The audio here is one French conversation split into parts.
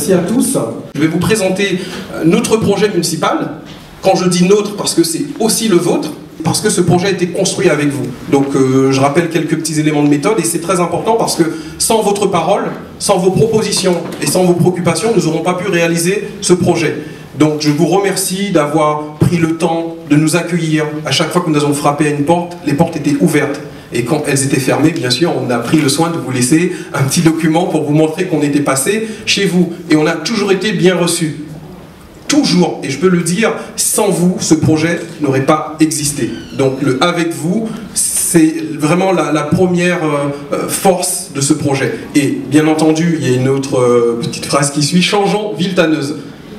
merci à tous. Je vais vous présenter notre projet municipal. Quand je dis nôtre, parce que c'est aussi le vôtre, parce que ce projet a été construit avec vous. Donc je rappelle quelques petits éléments de méthode et c'est très important parce que sans votre parole, sans vos propositions et sans vos préoccupations, nous n'aurons pas pu réaliser ce projet. Donc je vous remercie d'avoir pris le temps de nous accueillir. À chaque fois que nous avons frappé à une porte, les portes étaient ouvertes. Et quand elles étaient fermées, bien sûr, on a pris le soin de vous laisser un petit document pour vous montrer qu'on était passé chez vous. Et on a toujours été bien reçus. Toujours, et je peux le dire, sans vous, ce projet n'aurait pas existé. Donc le avec vous, c'est vraiment la première force de ce projet. Et bien entendu, il y a une autre petite phrase qui suit, changeons Villetaneuse.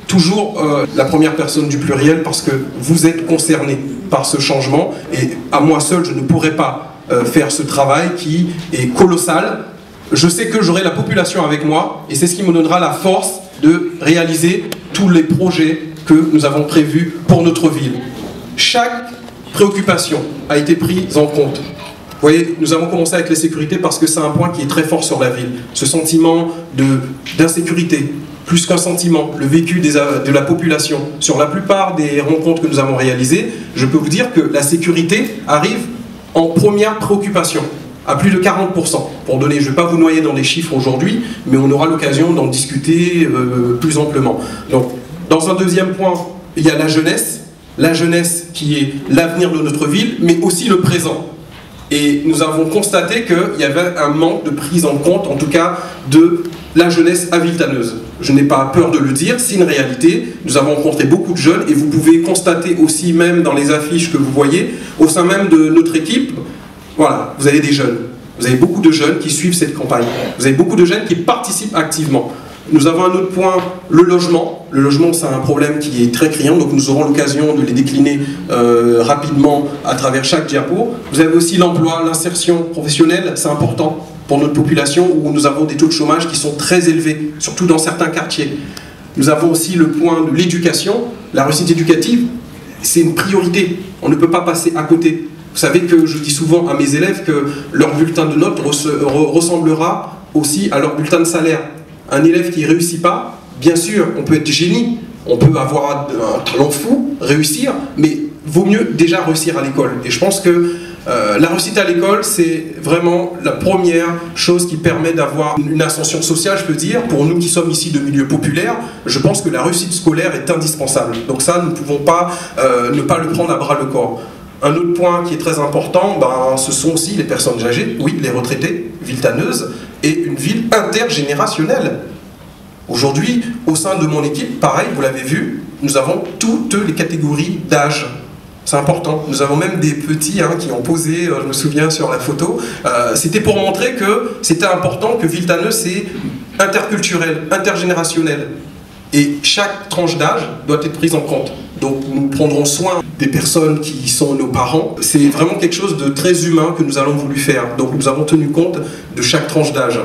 Toujours la première personne du pluriel parce que vous êtes concernés par ce changement et à moi seul, je ne pourrais pas faire ce travail qui est colossal. Je sais que j'aurai la population avec moi et c'est ce qui me donnera la force de réaliser tous les projets que nous avons prévus pour notre ville. Chaque préoccupation a été prise en compte. Vous voyez, nous avons commencé avec la sécurité parce que c'est un point qui est très fort sur la ville. Ce sentiment d'insécurité, plus qu'un sentiment, le vécu de la population. Sur la plupart des rencontres que nous avons réalisées, je peux vous dire que la sécurité arrive en première préoccupation, à plus de 40%. Pour donner, je ne vais pas vous noyer dans les chiffres aujourd'hui, mais on aura l'occasion d'en discuter plus amplement. Donc, dans un deuxième point, il y a la jeunesse qui est l'avenir de notre ville, mais aussi le présent. Et nous avons constaté qu'il y avait un manque de prise en compte, en tout cas, de la jeunesse à Villetaneuse. Je n'ai pas peur de le dire, c'est une réalité. Nous avons rencontré beaucoup de jeunes et vous pouvez constater aussi même dans les affiches que vous voyez, au sein même de notre équipe, voilà, vous avez des jeunes. Vous avez beaucoup de jeunes qui suivent cette campagne. Vous avez beaucoup de jeunes qui participent activement. Nous avons un autre point, le logement. Le logement, c'est un problème qui est très criant, donc nous aurons l'occasion de les décliner rapidement à travers chaque diapo. Vous avez aussi l'emploi, l'insertion professionnelle, c'est important pour notre population où nous avons des taux de chômage qui sont très élevés, surtout dans certains quartiers. Nous avons aussi le point de l'éducation. La réussite éducative, c'est une priorité. On ne peut pas passer à côté. Vous savez que je dis souvent à mes élèves que leur bulletin de notes ressemblera aussi à leur bulletin de salaire. Un élève qui ne réussit pas, bien sûr, on peut être génie, on peut avoir un talent fou, réussir, mais vaut mieux déjà réussir à l'école. Et je pense que la réussite à l'école, c'est vraiment la première chose qui permet d'avoir une ascension sociale, je peux dire. Pour nous qui sommes ici de milieux populaires, je pense que la réussite scolaire est indispensable. Donc ça, nous ne pouvons pas ne pas le prendre à bras le corps. Un autre point qui est très important, ce sont aussi les personnes âgées, oui, les retraités, Villetaneuse, et une ville intergénérationnelle. Aujourd'hui, au sein de mon équipe, pareil, vous l'avez vu, nous avons toutes les catégories d'âge. C'est important. Nous avons même des petits qui ont posé, je me souviens sur la photo. C'était pour montrer que c'était important que Villetaneuse, c'est interculturel, intergénérationnel. Et chaque tranche d'âge doit être prise en compte. Donc nous prendrons soin des personnes qui sont nos parents. C'est vraiment quelque chose de très humain que nous allons voulu faire. Donc nous avons tenu compte de chaque tranche d'âge.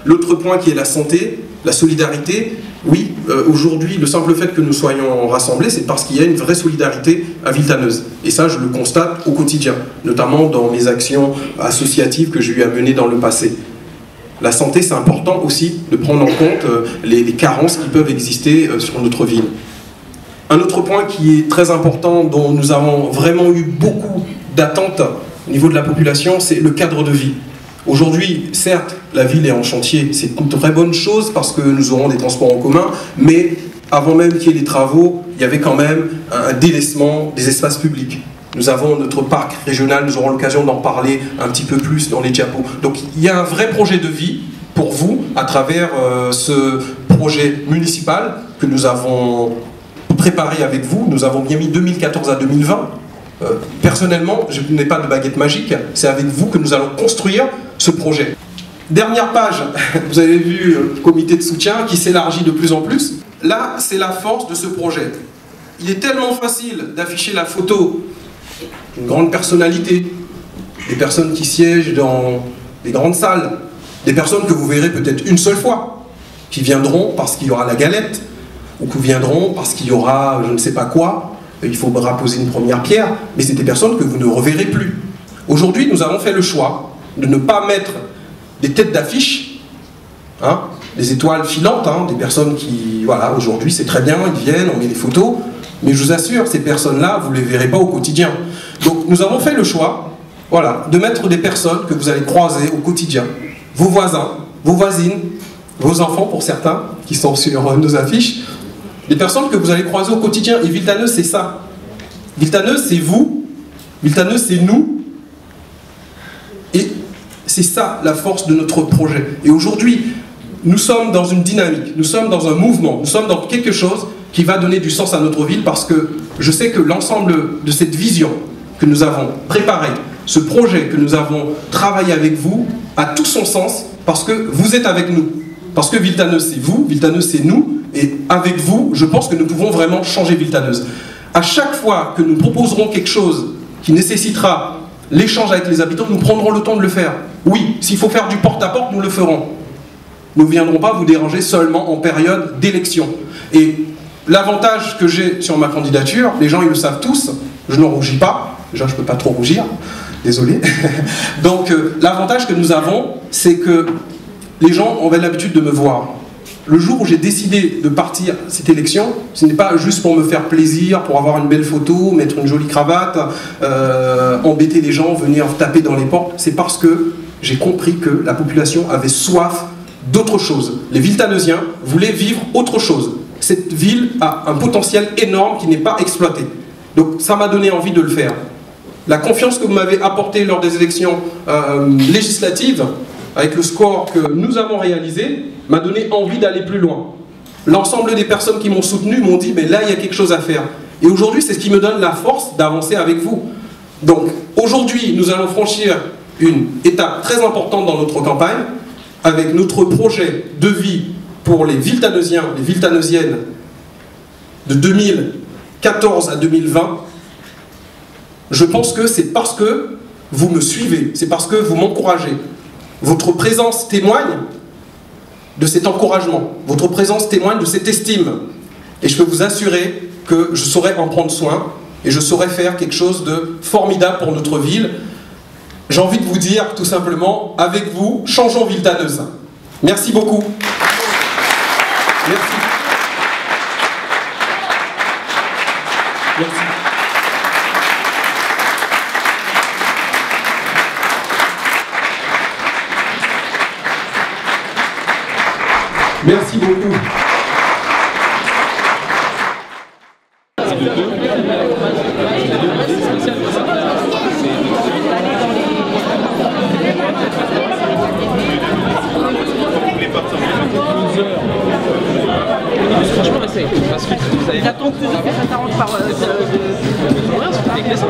L'autre point qui est la santé, la solidarité. Oui, aujourd'hui, le simple fait que nous soyons rassemblés, c'est parce qu'il y a une vraie solidarité à Villetaneuse. Et ça, je le constate au quotidien, notamment dans mes actions associatives que j'ai eu à mener dans le passé. La santé, c'est important aussi de prendre en compte les carences qui peuvent exister sur notre ville. Un autre point qui est très important, dont nous avons vraiment eu beaucoup d'attentes au niveau de la population, c'est le cadre de vie. Aujourd'hui, certes, la ville est en chantier, c'est une très bonne chose parce que nous aurons des transports en commun, mais avant même qu'il y ait les travaux, il y avait quand même un délaissement des espaces publics. Nous avons notre parc régional, nous aurons l'occasion d'en parler un petit peu plus dans les diapos. Donc il y a un vrai projet de vie pour vous à travers ce projet municipal que nous avons préparé avec vous. Nous avons bien mis 2014 à 2020. Personnellement, je n'ai pas de baguette magique, c'est avec vous que nous allons construire ce projet. Dernière page, vous avez vu le comité de soutien qui s'élargit de plus en plus. Là, c'est la force de ce projet. Il est tellement facile d'afficher la photo d'une grande personnalité, des personnes qui siègent dans des grandes salles, des personnes que vous verrez peut-être une seule fois, qui viendront parce qu'il y aura la galette, ou qui viendront parce qu'il y aura je ne sais pas quoi, il faudra poser une première pierre, mais c'est des personnes que vous ne reverrez plus. Aujourd'hui, nous avons fait le choix de ne pas mettre des têtes d'affiche des étoiles filantes, hein, des personnes qui, voilà, aujourd'hui c'est très bien, ils viennent, on met des photos, mais je vous assure, ces personnes-là, vous ne les verrez pas au quotidien. Donc nous avons fait le choix, voilà, de mettre des personnes que vous allez croiser au quotidien, vos voisins, vos voisines, vos enfants pour certains, qui sont sur nos affiches, des personnes que vous allez croiser au quotidien. Et Villetaneuse, c'est ça. Villetaneuse, c'est vous, Villetaneuse, c'est nous, et c'est ça la force de notre projet. Et aujourd'hui, nous sommes dans une dynamique, nous sommes dans un mouvement, nous sommes dans quelque chose qui va donner du sens à notre ville, parce que je sais que l'ensemble de cette vision que nous avons préparée, ce projet que nous avons travaillé avec vous, a tout son sens, parce que vous êtes avec nous. Parce que Villetaneuse, c'est vous, Villetaneuse, c'est nous, et avec vous, je pense que nous pouvons vraiment changer Villetaneuse. À chaque fois que nous proposerons quelque chose qui nécessitera l'échange avec les habitants, nous prendrons le temps de le faire. Oui, s'il faut faire du porte-à-porte, nous le ferons. Nous ne viendrons pas vous déranger seulement en période d'élection. Et l'avantage que j'ai sur ma candidature, les gens ils le savent tous, je n'en rougis pas, déjà je ne peux pas trop rougir, désolé. Donc l'avantage que nous avons, c'est que les gens ont l'habitude de me voir. Le jour où j'ai décidé de partir à cette élection, ce n'est pas juste pour me faire plaisir, pour avoir une belle photo, mettre une jolie cravate, embêter les gens, venir taper dans les portes, c'est parce que j'ai compris que la population avait soif d'autre chose. Les Villetaneusiens voulaient vivre autre chose. Cette ville a un potentiel énorme qui n'est pas exploité. Donc ça m'a donné envie de le faire. La confiance que vous m'avez apportée lors des élections législatives, avec le score que nous avons réalisé, m'a donné envie d'aller plus loin. L'ensemble des personnes qui m'ont soutenu m'ont dit, mais là il y a quelque chose à faire. Et aujourd'hui c'est ce qui me donne la force d'avancer avec vous. Donc aujourd'hui nous allons franchir une étape très importante dans notre campagne, avec notre projet de vie pour les Villetaneusiens, les Villetaneusiennes de 2014 à 2020. Je pense que c'est parce que vous me suivez, c'est parce que vous m'encouragez. Votre présence témoigne de cet encouragement, votre présence témoigne de cette estime. Et je peux vous assurer que je saurai en prendre soin et je saurai faire quelque chose de formidable pour notre ville. J'ai envie de vous dire tout simplement, avec vous, changeons Villetaneuse. Merci beaucoup. Merci. Merci. Merci beaucoup. Franchement, essaye. Parce que vous avez... J'attends toujours que ça s'arrange par... Ouais, c'est des classes,